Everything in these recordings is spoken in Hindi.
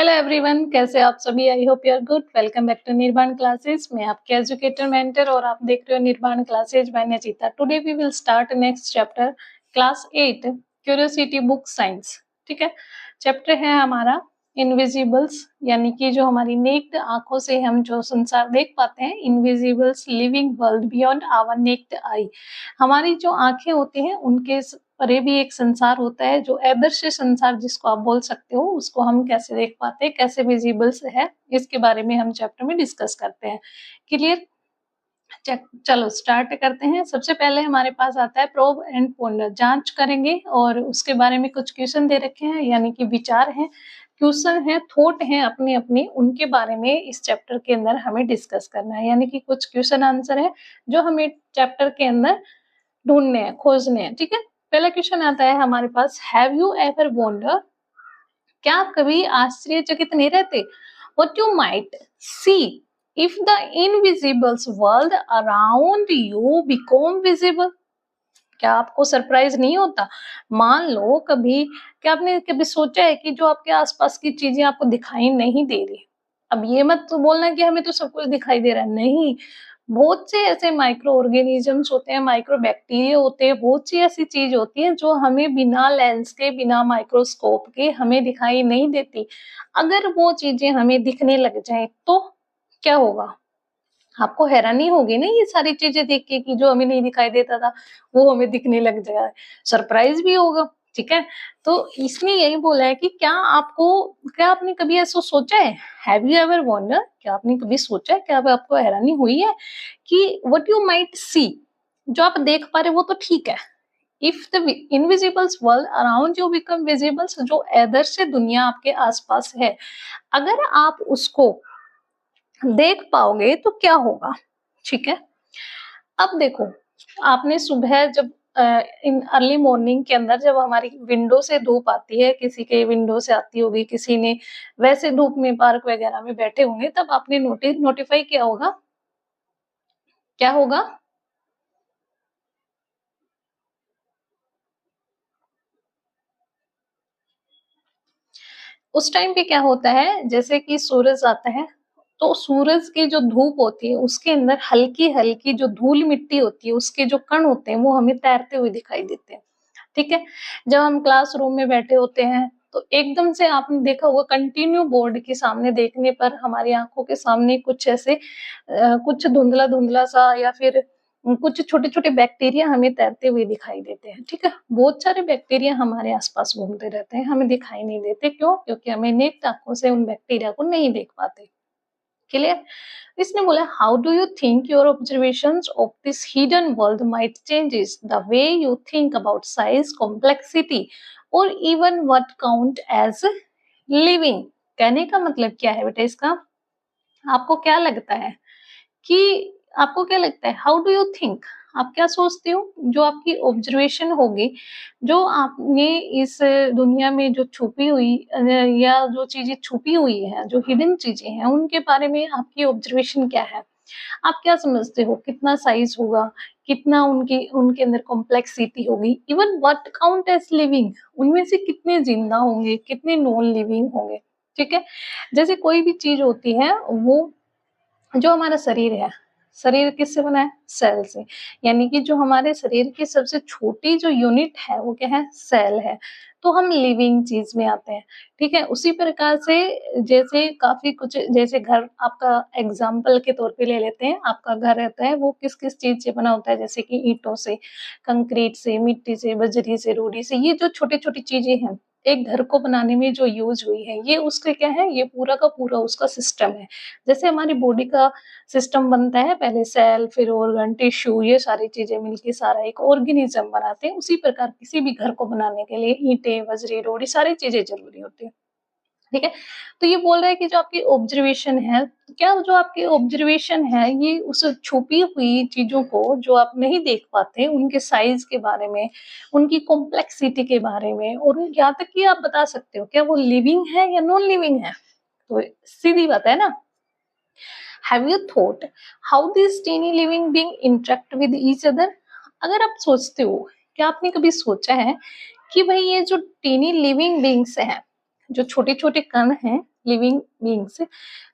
हेलो एवरीवन, कैसे आप सभी। I hope you are good. Welcome back to Nirvana classes. मैं आपके एजुकेटर मेंटर और आप देख रहे हो Nirvana classes by Nachita. Today we will start next chapter, class 8 curiosity book science. ठीक है, चैप्टर है हमारा इनविजिबल्स, यानी कि जो हमारी नेक्ड आंखों से हम जो संसार देख पाते हैं, invisibles living world beyond our naked eye. हमारी जो आंखें होती हैं उनके परे भी एक संसार होता है, जो अदृश्य संसार जिसको आप बोल सकते हो, उसको हम कैसे देख पाते हैं, कैसे विजिबल्स है, इसके बारे में हम चैप्टर में डिस्कस करते हैं। क्लियर? चलो स्टार्ट करते हैं। सबसे पहले हमारे पास आता है प्रोब एंड पोंडर। जांच करेंगे और उसके बारे में कुछ क्वेश्चन दे रखे हैं, यानी कि विचार हैं, क्वेश्चन है, थॉट है अपने अपने, उनके बारे में इस चैप्टर के अंदर हमें डिस्कस करना है। यानी कि कुछ क्वेश्चन आंसर है जो हमें चैप्टर के अंदर ढूंढने हैं, खोजने हैं। ठीक है, पहला क्वेश्चन आता है हमारे पास, हैव यू एवर वंडर, क्या आप कभी आश्चर्यचकित नहीं रहते, what you might see if the invisibles world around you become visible. क्या आपको सरप्राइज नहीं होता? मान लो कभी, क्या आपने कभी सोचा है कि जो आपके आसपास की चीजें आपको दिखाई नहीं दे रही। अब ये मत तो बोलना कि हमें तो सब कुछ दिखाई दे रहा है, नहीं। बहुत से ऐसे माइक्रो ऑर्गेनिजम्स होते हैं, माइक्रो बैक्टीरिया होते हैं, बहुत सी ऐसी चीज होती है जो हमें बिना लेंस के, बिना माइक्रोस्कोप के हमें दिखाई नहीं देती। अगर वो चीजें हमें दिखने लग जाए तो क्या होगा? आपको हैरानी होगी ना ये सारी चीजें देख के कि जो हमें नहीं दिखाई देता था वो हमें दिखने लग जाए, सरप्राइज भी होगा। ठीक है, तो इसने यही बोला है कि क्या आपने कभी ऐसा सोचा है, हैव यू एवर वंडर, क्या आपने कभी सोचा है, क्या आपको हैरानी हुई है कि व्हाट यू माइट सी, जो आप देख पा रहे वो तो ठीक है, if the invisibles world around you become visibles, जो अदृश्य दुनिया आपके आसपास है, अगर आप उसको देख पाओगे तो क्या होगा। ठीक है, अब देखो, आपने सुबह जब इन अर्ली मॉर्निंग के अंदर जब हमारी विंडो से धूप आती है, किसी के विंडो से आती होगी, किसी ने वैसे धूप में पार्क वगैरह में बैठे होंगे, तब आपने नोटिफाई किया होगा, क्या होगा? उस टाइम पे क्या होता है, जैसे कि सूरज आता है तो सूरज की जो धूप होती है उसके अंदर हल्की हल्की जो धूल मिट्टी होती है, उसके जो कण होते हैं वो हमें तैरते हुए दिखाई देते हैं। ठीक है, जब हम क्लासरूम में बैठे होते हैं तो एकदम से आपने देखा होगा, कंटिन्यू बोर्ड के सामने देखने पर हमारी आंखों के सामने कुछ ऐसे कुछ धुंधला धुंधला सा या फिर कुछ छोटे छोटे बैक्टीरिया हमें तैरते हुए दिखाई देते हैं। ठीक है, बहुत सारे बैक्टीरिया हमारे आसपास घूमते रहते हैं, हमें दिखाई नहीं देते। क्यों? क्योंकि हमें नेक्ड आंखों से उन बैक्टीरिया को नहीं देख पाते। क्लियर? इसने बोला, how do you think your observations of this hidden world might changes the way you think about size, complexity और even what count as living. कहने का मतलब क्या है बेटा इसका? आपको क्या लगता है कि आपको क्या लगता है, हाउ डू यू थिंक, आप क्या सोचते हो, जो आपकी ऑब्जर्वेशन होगी, जो आपने इस दुनिया में जो छुपी हुई या जो चीजें छुपी हुई है, जो हिडन चीजें हैं, उनके बारे में आपकी ऑब्जर्वेशन क्या है? आप क्या समझते हो, कितना साइज होगा, कितना उनकी उनके अंदर कॉम्प्लेक्सिटी होगी, even what count as living, उनमें से कितने जिंदा होंगे, कितने नॉन लिविंग होंगे। ठीक है, जैसे कोई भी चीज होती है, वो जो हमारा शरीर है, शरीर किससे बना है? सेल से। यानी कि जो हमारे शरीर की सबसे छोटी जो यूनिट है वो क्या है? सेल है। तो हम लिविंग चीज में आते हैं। ठीक है, उसी प्रकार से जैसे काफी कुछ, जैसे घर आपका एग्जाम्पल के तौर पे ले लेते हैं, आपका घर रहता है वो किस किस चीज से बना होता है, जैसे कि ईंटों से, कंक्रीट से, मिट्टी से, बजरी से, रोड़ी से। ये जो छोटी छोटी चीजें हैं एक घर को बनाने में जो यूज हुई है, ये उसके क्या है, ये पूरा का पूरा उसका सिस्टम है। जैसे हमारी बॉडी का सिस्टम बनता है, पहले सेल, फिर ऑर्गन, टिश्यू, ये सारी चीजें मिलके सारा एक ऑर्गेनिज्म बनाते हैं। उसी प्रकार किसी भी घर को बनाने के लिए ईंटें, बजरी, रोड़ी, सारी चीजें जरूरी होती है। ठीक है, तो ये बोल रहा है कि जो आपकी ऑब्जर्वेशन है, क्या जो आपकी ऑब्जर्वेशन है, ये उस छुपी हुई चीजों को जो आप नहीं देख पाते, उनके साइज के बारे में, उनकी कॉम्प्लेक्सिटी के बारे में, और यहाँ तक कि आप बता सकते हो क्या वो लिविंग है या नॉन लिविंग है। तो सीधी बात है ना। Have you thought how these teeny living beings interact with each other? अगर आप सोचते हो, क्या आपने कभी सोचा है कि भाई ये जो टीनी लिविंग बींग्स हैं, जो छोटे-छोटे कण हैं लिविंग बीइंग्स,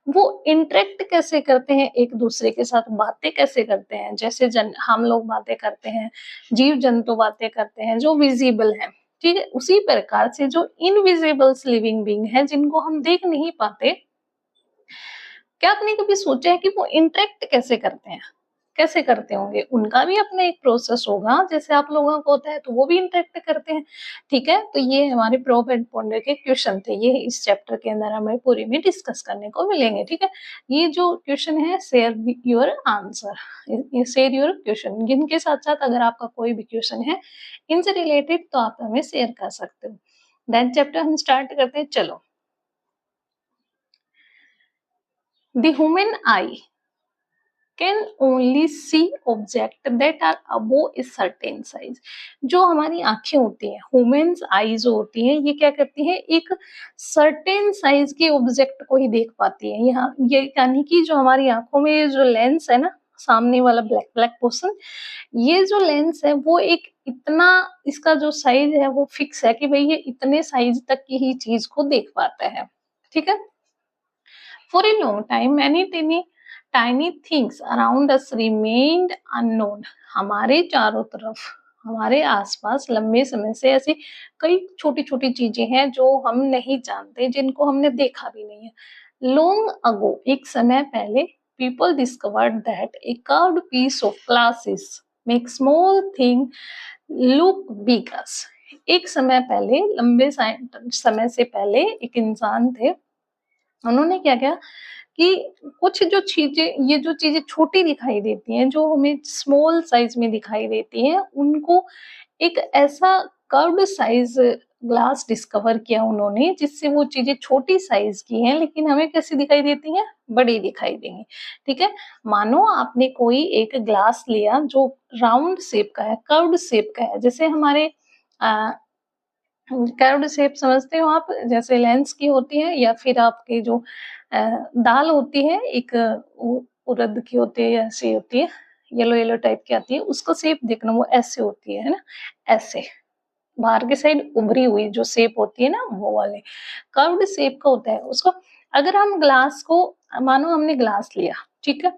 वो इंटरेक्ट कैसे करते हैं एक दूसरे के साथ, बातें कैसे करते हैं, जैसे हम लोग बातें करते हैं, जीव जंतु बातें करते हैं जो विजिबल है, ठीक है। उसी प्रकार से जो इनविजिबल्स लिविंग बीइंग है जिनको हम देख नहीं पाते, क्या आपने कभी सोचा है कि वो इंटरेक्ट कैसे करते हैं? कैसे करते होंगे? उनका भी अपना एक प्रोसेस होगा, जैसे आप लोगों को होता है, तो वो भी इंटरेक्ट करते हैं, ठीक है? तो ये हमारे प्रोब एंड पॉन्डर के क्वेश्चन थे, ये इस चैप्टर के अंदर हमें पूरे में डिस्कस करने को मिलेंगे, ठीक है? ये जो क्वेश्चन है, share your answer, share your question, जिनके साथ-साथ अगर आपका कोई भी क्वेश्चन है, इनसे रिलेटेड, तो आप हमें शेयर कर सकते हो। देन चैप्टर हम स्टार्ट करते हैं, चलो। The human eye can only see object that are above a certain size। जो हमारी आंखें होती हैं, ह्यूमन्स आई जो होती हैं, ये क्या करती हैं, एक सर्टेन साइज के ऑब्जेक्ट को ही देख पाती है। यहाँ ये यानी कि जो हमारी आंखों में जो लेंस है ना, सामने वाला ब्लैक ब्लैक पोर्शन, ये जो लेंस है वो एक इतना, इसका जो साइज है वो फिक्स है कि भाई ये इतने साइज तक की ही चीज को देख पाता है, ठीक है। For a long time, tiny things around us remained unknown। हमारे चारों तरफ, हमारे आसपास लंबे समय से ऐसी कई छोटी-छोटी चीजें हैं जो हम नहीं जानते, जिनको हमने देखा भी नहीं है। Long ago, एक समय पहले, people discovered that a curved piece of glasses make small thing look big as। एक समय पहले, लंबे समय से पहले एक इंसान थे, उन्होंने क्या किया कि कुछ जो चीजें, ये जो चीजें छोटी दिखाई देती हैं, जो हमें स्मॉल साइज में दिखाई देती हैं, उनको एक ऐसा कर्व्ड साइज ग्लास डिस्कवर किया उन्होंने, जिससे वो चीजें छोटी साइज की हैं लेकिन हमें कैसी दिखाई देती हैं, बड़ी दिखाई देंगी, ठीक है। मानो आपने कोई एक ग्लास लिया जो राउंड शेप का है, कर्व्ड शेप का है, जैसे हमारे कर्व्ड शेप समझते हो आप, जैसे लेंस की होती है, या फिर आपके जो दाल होती है, एक उड़द की होती है, ऐसी होती है, येलो येलो टाइप की आती है, उसका शेप देखना, वो ऐसे होती है ना, ऐसे बाहर की साइड उभरी हुई जो शेप होती है ना, वो वाले कर्व्ड शेप का होता है उसको। अगर हम ग्लास को, मानो हमने ग्लास लिया, ठीक है,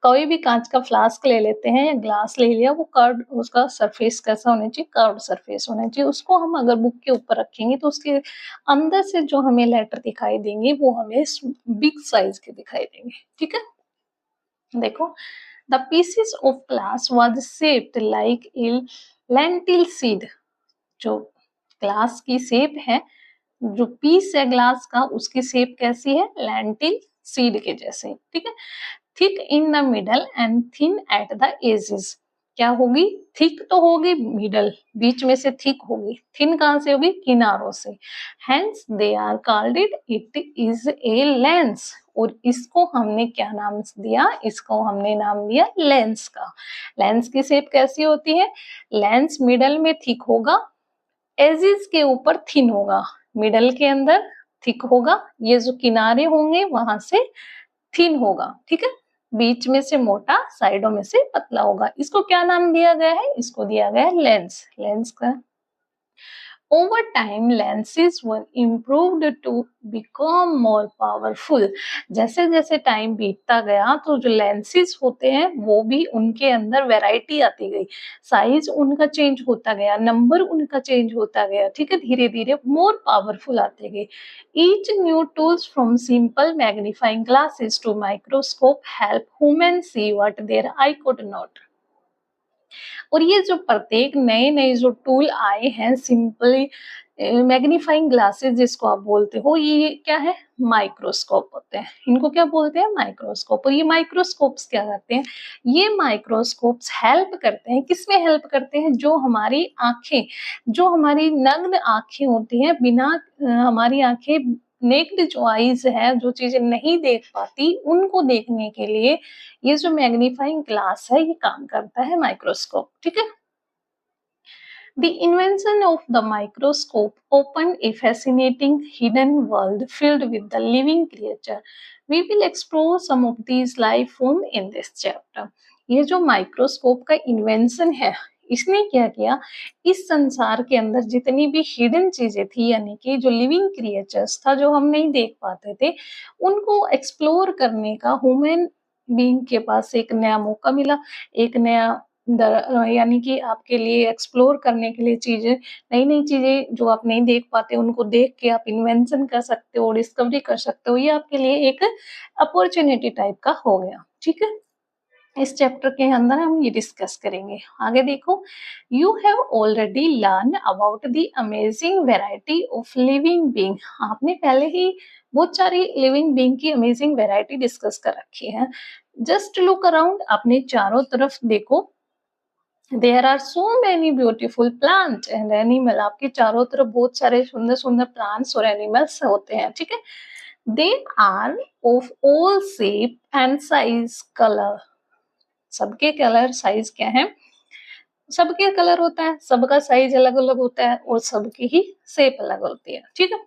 कोई भी कांच का फ्लास्क ले लेते हैं या ग्लास ले लिया, वो कर्व, उसका सरफेस कैसा होना चाहिए, कर्व सरफेस होना चाहिए। उसको हम अगर बुक के ऊपर रखेंगे तो उसके अंदर से जो हमें लेटर दिखाई देंगे वो हमें बिग साइज के दिखाई देंगे, ठीक है। देखो, the pieces of glass was shaped like a lentil seed. जो ग्लास की शेप है, जो पीस है ग्लास का, उसकी शेप कैसी है, लेंटिल सीड के जैसे, ठीक है। Thick in the middle and thin at the edges. क्या होगी, थिक तो होगी मिडल, बीच में से थिक होगी, थिन कहां से होगी, किनारों से। Hence they are called it is a lens. और इसको हमने क्या नाम दिया, इसको हमने नाम दिया लेंस का। लेंस की शेप कैसी होती है, लेंस मिडल में थिक होगा, एजेस के ऊपर थिन होगा, मिडल के अंदर थिक होगा, ये जो किनारे होंगे वहां से थिन होगा, ठीक है। बीच में से मोटा, साइडों में से पतला होगा। इसको क्या नाम दिया गया है, इसको दिया गया है लेंस। लेंस का over time lenses were improved to become more powerful। जैसे जैसे टाइम बीतता गया तो जो लेंसेज होते हैं वो भी, उनके अंदर वैरायटी आती गई, साइज उनका चेंज होता गया, नंबर उनका चेंज होता गया, ठीक है, धीरे धीरे मोर पावरफुल आते गए। Each new tools from simple magnifying glasses to microscope help humans see what their eye could not। और ये जो प्रत्येक नए नए जो टूल आए हैं, सिंपली मैग्नीफाइंग ग्लासेस जिसको आप बोलते हो, ये क्या है, माइक्रोस्कोप होते हैं। इनको क्या बोलते हैं, माइक्रोस्कोप। और ये माइक्रोस्कोप्स क्या करते हैं, ये माइक्रोस्कोप्स हेल्प करते हैं, किसमें हेल्प करते हैं, जो हमारी आंखें, जो हमारी नग्न आंखें होती हैं, बिना हमारी आंखें नेक्ड जो आईज है, जो चीजें नहीं देख पाती, उनको देखने के लिए ये जो मैग्नीफाइंग ग्लास है ये काम करता है, माइक्रोस्कोप, ठीक है। The invention of the microscope opened a fascinating hidden world filled with the living creature। We will explore some of these life form in this chapter। ये जो माइक्रोस्कोप का इन्वेंशन है, इसने क्या किया, इस संसार के अंदर जितनी भी हिडन चीजें थी, यानी कि जो लिविंग क्रिएचर्स था जो हम नहीं देख पाते थे, उनको एक्सप्लोर करने का ह्यूमन बीइंग के पास एक नया मौका मिला, एक नया यानी कि आपके लिए एक्सप्लोर करने के लिए चीजें, नई नई चीजें जो आप नहीं देख पाते उनको देख के आप इन्वेंशन कर सकते हो, डिस्कवरी कर सकते हो। ये आपके लिए एक अपॉर्चुनिटी टाइप का हो गया। ठीक है, इस चैप्टर के अंदर हम ये डिस्कस करेंगे। आगे देखो, you have already learn about the amazing variety of living being. आपने पहले ही बहुत सारी लिविंग बीइंग की अमेजिंग वेराइटी डिस्कस कर रखी है। जस्ट लुक अराउंड, अपने चारों तरफ देखो। There are so many beautiful plant and animal. आपके चारों तरफ बहुत सारे सुंदर सुंदर प्लांट्स और एनिमल्स होते हैं। ठीक है, they are of all shape and size colour. सबके कलर साइज क्या है, सबके कलर होता है, सबका साइज अलग अलग होता है और सबकी ही शेप अलग होती है। ठीक है,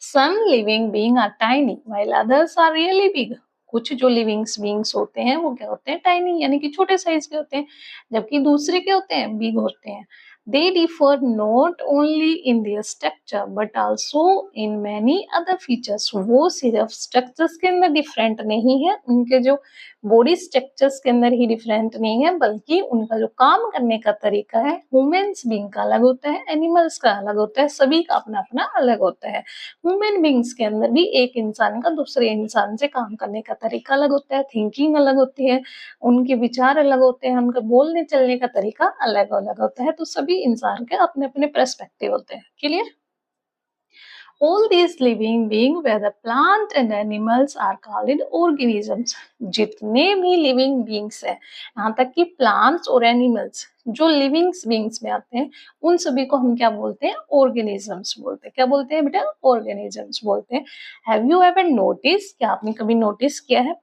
some living being are tiny while others are really big. कुछ जो लिविंग बीइंग्स होते हैं वो क्या होते हैं, टाइनी यानी कि छोटे साइज के होते हैं, जबकि दूसरे क्या होते हैं, बिग होते हैं। They differ not only in their structure but also in many other features. वो सिर्फ स्ट्रक्चर्स के अंदर डिफरेंट नहीं है, उनके जो बॉडी स्ट्रक्चर्स के अंदर ही डिफरेंट नहीं है, बल्कि उनका जो काम करने का तरीका है ह्यूमंस बीइंग का अलग होता है, एनिमल्स का अलग होता है, सभी का अपना अपना अलग होता है। ह्यूमन बीइंग्स के अंदर भी एक इंसान का दूसरे इंसान से काम करने का तरीका अलग होता है, थिंकिंग अलग होती है, उनके विचार अलग होते हैं, उनका बोलने चलने का तरीका अलग अलग होता है। तो सभी इंसान के अपने अपने पर्सपेक्टिव होते हैं। Clear? All these living beings, whether plant and animals, are called organisms. जितने भी living beings हैं, यहाँ तक कि plants और animals जो living beings में आते हैं, उन सभी को हम क्या बोलते हैं, organisms बोलते हैं। क्या बोलते हैं बेटा, organisms बोलते हैं। Have you ever noticed, क्या आपने कभी notice किया है,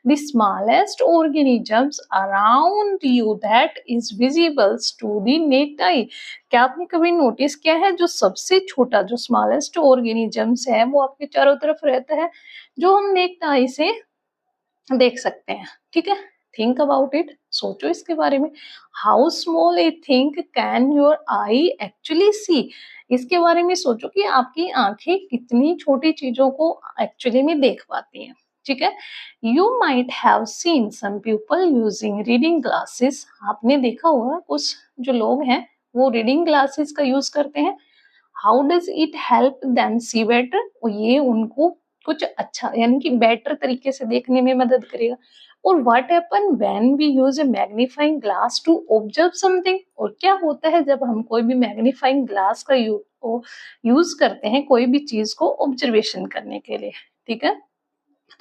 the smallest organisms around you that is visible to the naked eye? क्या आपने कभी नोटिस किया है, जो सबसे छोटा, जो स्मॉलेस्ट ऑर्गेनिजम्स है वो आपके चारों तरफ रहता है, जो हम नेक्ड आई से देख सकते हैं। ठीक है, थिंक अबाउट इट, सोचो इसके बारे में। How small a thing can your I actually see. इसके बारे में सोचो कि आपकी आंखें कितनी छोटी चीजों को एक्चुअली में देख पाती हैं। ठीक है, you might have seen some people using reading glasses. आपने देखा होगा कुछ जो लोग हैं वो रीडिंग ग्लासेस का यूज करते हैं। How does it help them see better. और ये उनको कुछ अच्छा यानी कि बेटर तरीके से देखने में मदद करेगा। और what happen when we use a magnifying glass to observe something. और क्या होता है जब हम कोई भी मैग्नीफाइंग ग्लास का यूज करते हैं कोई भी चीज को ऑब्जर्वेशन करने के लिए। ठीक है,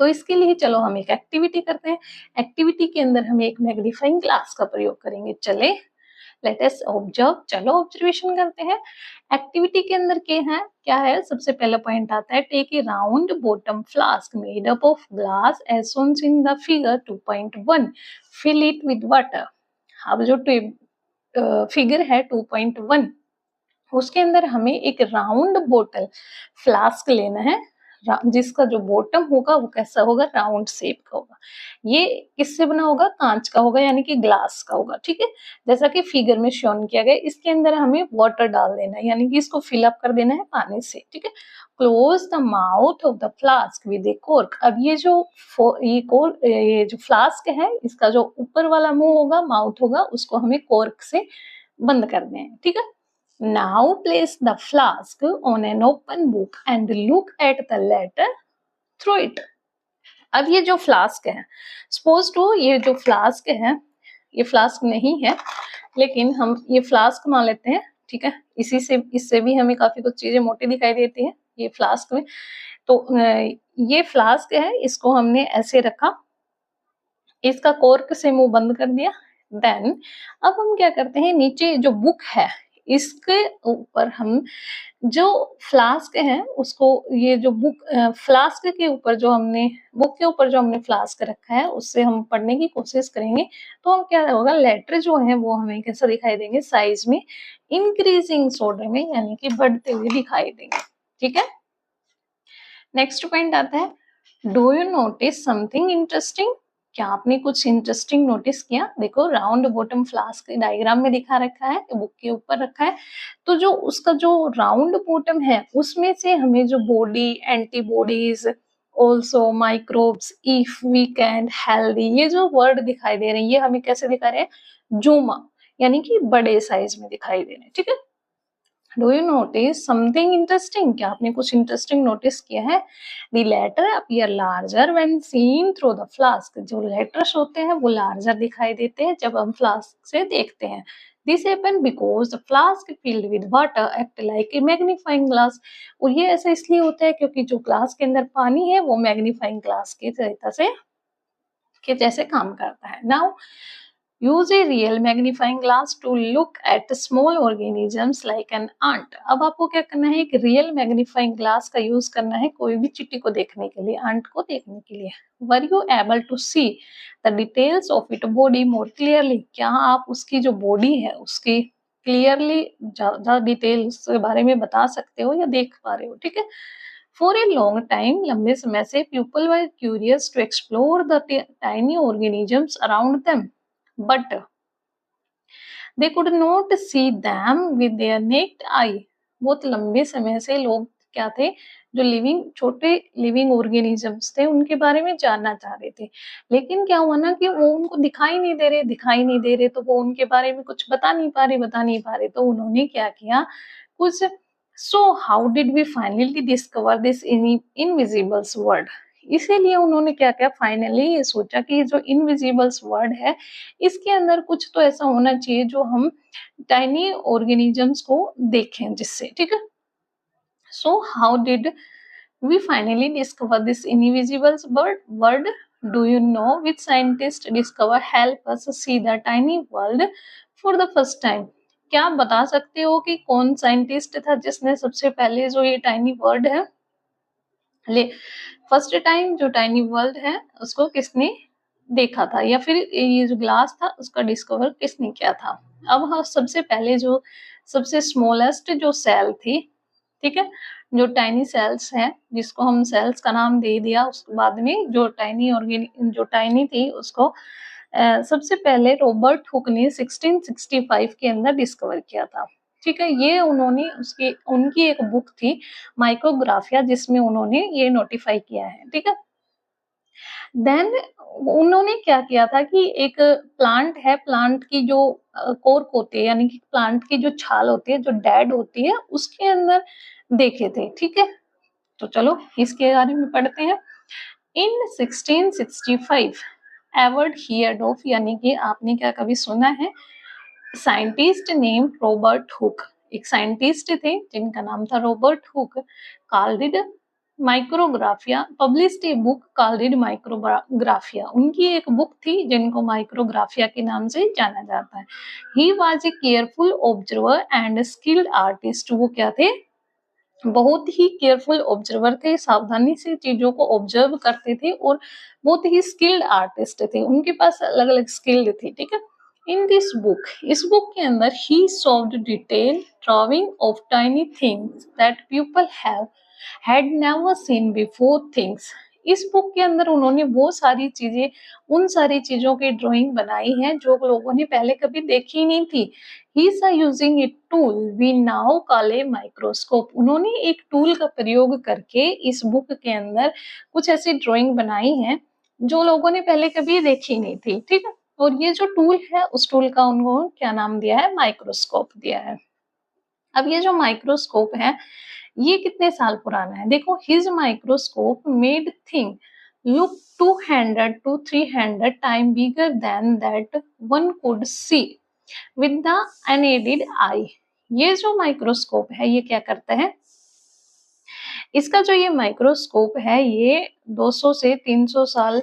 तो इसके लिए चलो हम एक एक्टिविटी करते हैं। एक्टिविटी के अंदर हम एक मैग्नीफाइंग ग्लास का प्रयोग करेंगे। चले, लेट अस ऑब्जर्व, चलो ऑब्जर्वेशन करते हैं। एक्टिविटी के अंदर क्या है, सबसे पहला पॉइंट आता है, take a round bottom flask made up of glass as shown in the figure 2.1, fill it with water. अब जो फिगर है 2.1 उसके अंदर हमें एक राउंड बोतल फ्लास्क लेना है, जिसका जो बॉटम होगा वो कैसा होगा, राउंड शेप का होगा। ये किससे बना होगा, कांच का होगा यानी कि ग्लास का होगा। ठीक है, जैसा कि फिगर में शोन किया गया। इसके अंदर हमें वाटर डाल देना है यानी कि इसको फिल अप कर देना है पानी से। ठीक है, close the mouth of the flask with A cork. अब ये जो फ्लास्क है इसका जो ऊपर वाला मुंह होगा, माउथ होगा, उसको हमें कॉर्क से बंद कर दें। ठीक है, now place the flask on an open book and look at the letter through it. अब ये जो फ्लास्क है, सपोज टू ये जो फ्लास्क है, ये फ्लास्क नहीं है लेकिन हम ये फ्लास्क मान लेते हैं। ठीक है, इससे भी हमें काफी कुछ चीजें मोटी दिखाई देती है ये फ्लास्क में। तो ये फ्लास्क है, इसको हमने ऐसे रखा, इसका कॉर्क से मुंह बंद कर दिया। देन अब हम क्या करते हैं, नीचे जो बुक है इसके ऊपर हम जो फ्लास्क है उसको, ये जो बुक फ्लास्क के ऊपर जो हमने बुक के ऊपर जो हमने फ्लास्क रखा है उससे हम पढ़ने की कोशिश करेंगे। तो क्या होगा, लेटर जो है वो हमें कैसा दिखाई देंगे, साइज में इंक्रीजिंग ऑर्डर में यानी कि बढ़ते हुए दिखाई देंगे। ठीक है, नेक्स्ट पॉइंट आता है, do you notice something interesting. क्या आपने कुछ इंटरेस्टिंग नोटिस किया? देखो राउंड बॉटम फ्लास्क डायग्राम में दिखा रखा है, बुक के ऊपर रखा है। तो जो उसका जो राउंड बॉटम है उसमें से हमें जो body, antibodies, also microbes, if weekend, healthy, ये जो वर्ड दिखाई दे रहे हैं ये हमें कैसे दिखा रहे हैं? जूम, यानी कि बड़े साइज में दिखाई दे रहे हैं। ठीक है, do you notice something interesting? क्या आपने कुछ इंटरेस्टिंग नोटिस किया है? The letter appear larger when seen through the flask, जो लेटर्स होते हैं वो लार्जर दिखाई देते हैं जब हम फ्लास्क से देखते हैं। This happen because the flask filled with water act like a magnifying glass, और ये ऐसा इसलिए होता है क्योंकि जो ग्लास के अंदर पानी है वो मैग्नीफाइंग ग्लास की सहायता से के जैसे काम करता है। Now use a real magnifying glass to look at small organisms like an ant। अब आपको क्या करना है? एक रियल मैग्नीफाइंग ग्लास का यूज करना है कोई भी चींटी को देखने के लिए, आंट को देखने के लिए। Were you able to see the details of its body more clearly? क्या आप उसकी जो बॉडी है उसकी क्लियरली ज्यादा डिटेल्स के बारे में बता सकते हो या देख पा रहे हो? ठीक है। For a long time, लंबे समय से people were curious to explore the tiny organisms around them, but they could not see them with their naked eye। बहुत लंबे समय से लोग क्या थे? जो छोटे लिविंग ऑर्गेनिजम्स थे उनके बारे में जानना चाह रहे थे, लेकिन क्या हुआ ना कि वो उनको दिखाई नहीं दे रहे, तो वो उनके बारे में कुछ बता नहीं पा रहे, तो उन्होंने क्या किया कुछ। So how did we finally discover this invisibles word? इसीलिए उन्होंने क्या किया, फाइनली ये सोचा कि जो इनविजिबल्स वर्ड है इसके अंदर कुछ तो ऐसा होना चाहिए जो हम टाइनी ऑर्गेनिजम्स को देखें जिससे। ठीक है, सो how did we finally discover this invisible word? Do you know which scientist discover help us see the tiny world for the first time? क्या आप बता सकते हो कि कौन साइंटिस्ट था जिसने सबसे पहले जो ये टाइनी वर्ड है फर्स्ट टाइम जो टाइनी वर्ल्ड है उसको किसने देखा था, या फिर ये जो ग्लास था उसका डिस्कवर किसने किया था? अब हाँ, सबसे पहले जो सबसे स्मॉलेस्ट जो सेल थी, ठीक है, जो टाइनी सेल्स हैं जिसको हम सेल्स का नाम दे दिया, उसके बाद में जो टाइनी थी उसको सबसे पहले रॉबर्ट हुक ने 1665 के अंदर डिस्कवर किया था। ठीक है, ये उन्होंने उनकी एक बुक थी माइक्रोग्राफिया जिसमें उन्होंने ये नोटिफाई किया है। ठीक है, देन उन्होंने क्या किया था कि एक प्लांट है, प्लांट की जो कोर्क होती है यानी कि प्लांट की जो छाल होती है जो डेड होती है उसके अंदर देखे थे। ठीक है, तो चलो इसके बारे में पढ़ते हैं। इन 1665 एवर्ड हियर्ड ऑफ, यानी कि आपने क्या कभी सुना है? साइंटिस्ट नेम रॉबर्ट हुक, एक साइंटिस्ट थे जिनका नाम था Robert Hooke, called Micrographia, published a book called Micrographia. उनकी एक बुक थी जिनको माइक्रोग्राफिया के नाम से जाना जाता है। He was a careful observer and skilled artist. वो क्या थे? बहुत ही केयरफुल ऑब्जर्वर थे, सावधानी से चीजों को ऑब्जर्व करते थे और बहुत ही स्किल्ड आर्टिस्ट थे, उनके पास अलग अलग स्किल्ड थी। ठीक है, इन दिस बुक, इस बुक के अंदर ही solved detail drawing of tiny things that people have had never seen before things. इस बुक के अंदर उन्होंने वो सारी चीजें, उन सारी चीजों की ड्राइंग बनाई है जो लोगों ने पहले कभी देखी नहीं थी। He is using a tool we now call a microscope. उन्होंने एक टूल का प्रयोग करके इस बुक के अंदर कुछ ऐसी ड्राइंग बनाई है जो लोगों ने पहले कभी देखी नहीं थी। ठीक है, और ये जो टूल है उस टूल का उन्होंने क्या नाम दिया है? माइक्रोस्कोप दिया है। अब ये जो माइक्रोस्कोप है ये कितने साल पुराना है? देखो, his microscope made thing look 200 to 300 time bigger than that one could see with the unaided eye. ये जो माइक्रोस्कोप है ये क्या करता है? इसका जो ये माइक्रोस्कोप है ये 200 से 300 साल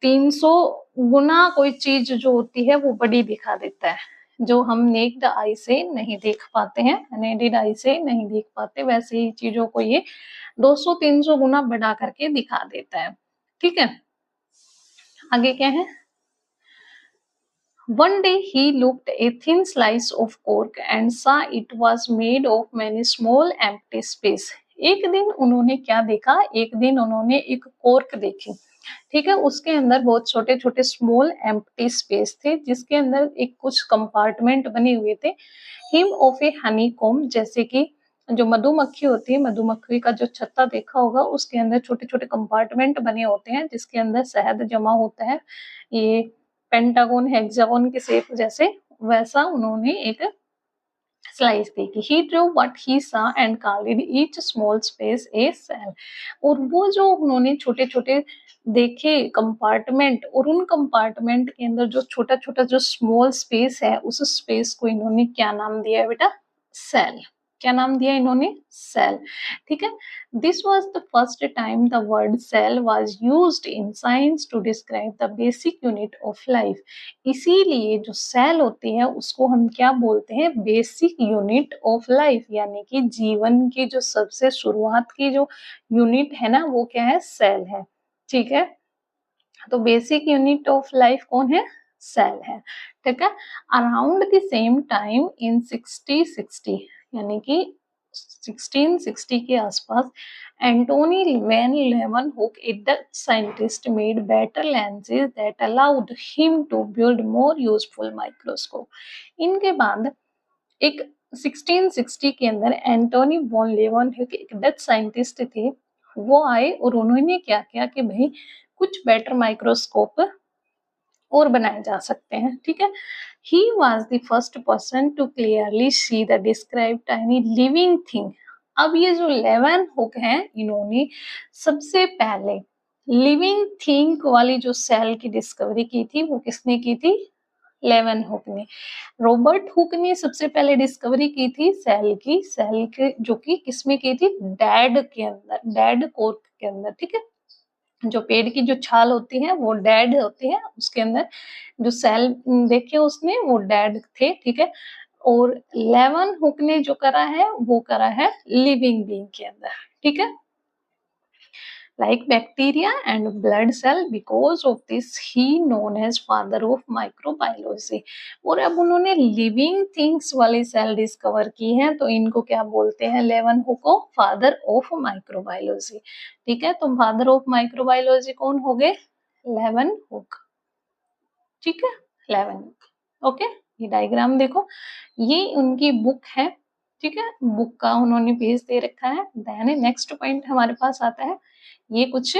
300 गुना कोई चीज जो होती है वो बड़ी दिखा देता है, जो हम नेक्ड आई से नहीं देख पाते हैं, अनएडेड आई से नहीं देख पाते, वैसे ही चीजों को ये 200-300 गुना बढ़ा करके दिखा देता है। ठीक है, आगे क्या है? One day he looked a thin slice of cork and saw it was made of many small empty space। एक दिन उन्होंने क्या देखा? एक दिन उन्होंने एक कॉर्क देखी, ठीक है, उसके अंदर बहुत छोटे-छोटे स्मॉल एम्प्टी स्पेस थे जिसके अंदर एक कुछ कंपार्टमेंट बने हुए थे। हिम ऑफ ए हनीकॉम्ब, जैसे कि जो मधुमक्खी होती है, मधुमक्खी का जो छत्ता देखा होगा उसके अंदर छोटे-छोटे कंपार्टमेंट बने होते हैं जिसके अंदर शहद जमा होता है। ये पेंटागन, हेक्सागन के शेप जैसे, वैसा उन्होंने एक स्लाइस देखी। He drew what he saw and called each small space a cell। और वो जो उन्होंने छोटे-छोटे देखे कंपार्टमेंट, और उन कंपार्टमेंट के अंदर जो छोटा-छोटा जो स्मॉल स्पेस है, उस स्पेस को इन्होंने क्या नाम दिया है बेटा? सेल। क्या नाम दिया इन्होंने? सेल। ठीक है। This was the first time the word cell was used in science to describe the basic unit of life. इसीलिए जो सेल होती है उसको हम क्या बोलते हैं? बेसिक यूनिट ऑफ लाइफ, यानी कि जीवन की जो सबसे शुरुआत की जो यूनिट है ना, वो क्या है? सेल है। ठीक है। तो बेसिक यूनिट ऑफ लाइफ कौन है? सेल है। ठीक है। Around the same time in 1660, यानी कि 1660 के आसपास, Antonie van Leeuwenhoek, a Dutch scientist, made better lenses that allowed him to build more useful microscope। इनके बाद एक 1660 के अंदर एंटोनी वॉन लेवनहुक, एक डच साइंटिस्ट थे, वो आए और उन्होंने क्या किया कि भाई कुछ बेटर माइक्रोस्कोप और बनाए जा सकते हैं। ठीक है। He was the first person to clearly see the describe tiny living thing. अब ये जो लेवन हुक है, इन्होंने सबसे पहले लिविंग थिंग वाली जो सेल की डिस्कवरी की थी, वो किसने की थी? लेवन हुक ने। रॉबर्ट हुक ने सबसे पहले डिस्कवरी की थी सेल की, सेल के जो कि किसमें की थी? डेड के अंदर, डेड कोर्क के अंदर। ठीक है। जो पेड़ की जो छाल होती है वो डेड होती है, उसके अंदर जो सेल देखे उसने वो डेड थे। ठीक है। और लेवन हुक ने जो करा है वो करा है लिविंग बीइंग के अंदर। ठीक है। like bacteria and blood cell, because of this he known as father of microbiology। और अब उन्होंने लिविंग थिंग्स वाली सेल डिस्कवर की है, तो इनको क्या बोलते हैं? लेवन हुक को फादर ऑफ माइक्रोबायोलॉजी। ठीक है। तो फादर ऑफ माइक्रोबायोलॉजी कौन हो गए? लेवन हुक। ठीक है। लेवन हुक। ओके। ये डायग्राम देखो, ये उनकी बुक है। ठीक है। बुक का उन्होंने पेज दे रखा है। देन नेक्स्ट पॉइंट हमारे पास आता है, ये कुछ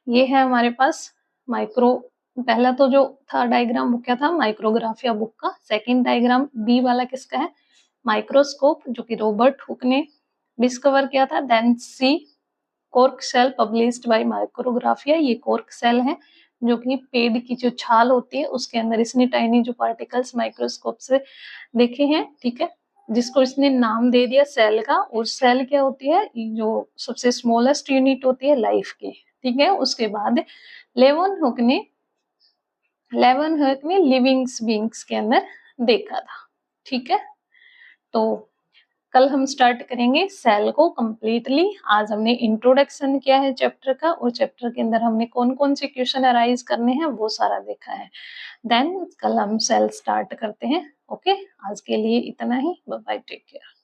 ये है हमारे पास माइक्रो, पहला तो जो था डायग्राम वो क्या था? माइक्रोग्राफिया बुक का। सेकंड डायग्राम बी वाला किसका है? माइक्रोस्कोप, जो कि रॉबर्ट हुक ने डिस्कवर किया था। Then see cork cell published by Micrographia, ये कॉर्क सेल है जो कि पेड़ की जो छाल होती है उसके अंदर इसने टाइनी जो पार्टिकल्स माइक्रोस्कोप से देखे हैं। ठीक है। जिसको इसने नाम दे दिया सेल का। और सेल क्या होती है? जो सबसे स्मॉलेस्ट यूनिट होती है लाइफ की। ठीक है। उसके बाद लेवन हुक ने लिविंग्स बीइंग्स के अंदर देखा था। ठीक है। तो कल हम स्टार्ट करेंगे सेल को कंप्लीटली। आज हमने इंट्रोडक्शन किया है चैप्टर का, और चैप्टर के अंदर हमने कौन कौन से क्वेश्चन अराइज करने हैं वो सारा देखा है। देन कल हम सेल स्टार्ट करते हैं। ओके। आज के लिए इतना ही। Bye bye, take care.